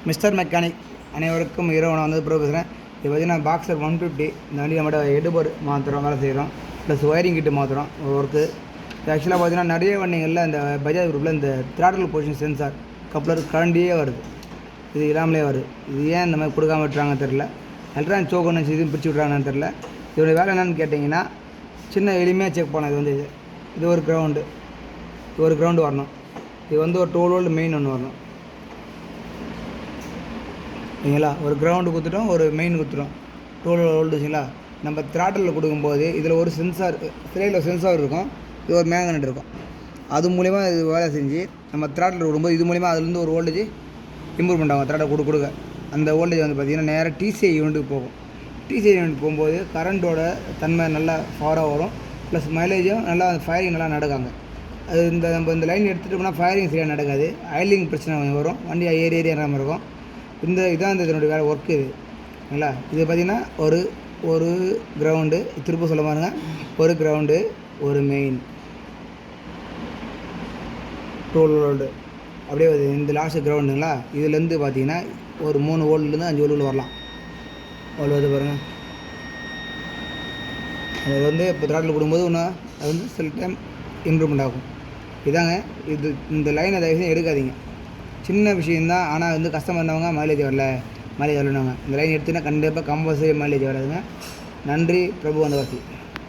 Mister mechanic அனைவருக்கும் இரவு நான் வந்து ப்ரோ பேசுகிறேன். இது பார்த்தீங்கன்னா பாக்ஸர் 150 இந்த வண்டி நம்மகிட்ட எடுபர் மாற்றுறோம், வேலை செய்கிறோம், ப்ளஸ் ஒயரிங் கிட்டு மாற்றுறோம் ஒர்க்கு. இது ஆக்சுவலாக பார்த்தீங்கன்னா நிறைய வண்டிகளில் இந்த பஜாஜ் குரூப்பில் இந்த த்ராட்டில் பொசிஷன் சென்சார் கப்ளர் கரண்டியே வருது, இது இல்லாமலே வருது. இது ஏன் இந்த மாதிரி கொடுக்காம விட்டுறாங்கன்னு தெரில. எலக்ட்ரானிக் சோக்கன்னு இதுவும் பிரித்து விட்றாங்கன்னு தெரில. இதோடைய வேலை என்னென்னு கேட்டிங்கன்னா சின்ன எளிமையாக செக் பண்ண. இது ஒரு கிரவுண்டு வரணும். இது வந்து ஒரு 12 வோல்ட் மெயின் ஒன்று வரணும் சரிங்களா. ஒரு கிரவுண்டு கொடுத்துட்டோம், ஒரு மெயின் கொடுத்துட்டோம், 12 வோல்ட் சரிங்களா. நம்ம த்ராட்டில் கொடுக்கும்போது இதில் ஒரு சென்சார், சிலையில் சென்சார் இருக்கும், இது ஒரு மேக்னெட் இருக்கும். அது மூலிமா இது வேலை செஞ்சு நம்ம த்ராட்டில் கொடுக்கும்போது இது மூலிமா அதுலேருந்து ஒரு வோல்டேஜ் இம்ப்ரூவ்மெண்ட் ஆகும். த்ராட்டில் கொடுக்க அந்த வோல்டேஜ் வந்து பார்த்திங்கன்னா நேராக டிசிஐ யூனிட்டுக்கு போகும். டிசிஐ யூனிட் போகும்போது கரண்ட்டோட தன்மை நல்லா பவராக வரும், ப்ளஸ் மைலேஜும் நல்லா ஃபயரிங் நல்லா நடக்காங்க. அது நம்ம இந்த லைன் எடுத்துகிட்டோம்னா ஃபயரிங் சரியாக நடக்காது, ஆயிலிங் பிரச்சனை வரும், வண்டி ஏறி ஏறாமல் இருக்கும். இதான் இதனுடைய வேலை ஒர்க்கு இது சரிங்களா. இது பார்த்திங்கன்னா ஒரு கிரவுண்டு, திரும்ப சொல்ல பாருங்க, ஒரு கிரவுண்டு, ஒரு மெயின் 12 வோல்டு அப்படியே வருது. இந்த லாஸ்ட்டு கிரவுண்டுங்களா, இதுலேருந்து பார்த்திங்கன்னா ஒரு 3 வோல்ட்லேருந்து 5 வோல்டு வரலாம். அவ்வளோ இது பாருங்கள். அது வந்து இப்போ த்ராட்டில் கொடுக்கும்போது இன்னும் அது வந்து சில டைம் இம்ப்ரூவ்மெண்ட் ஆகும். இதாங்க இந்த லைனை தயவுசெய்து எடுக்காதீங்க. சின்ன விஷயந்தான், ஆனால் வந்து கஸ்டமர் இருந்தவங்க மைலேஜ் வரலன்னாங்க. இந்த லைன் எடுத்துன்னா கண்டிப்பாக கம்பல்சரி மைலேஜ் வராதுங்க. நன்றி பிரபு வந்தவாசி.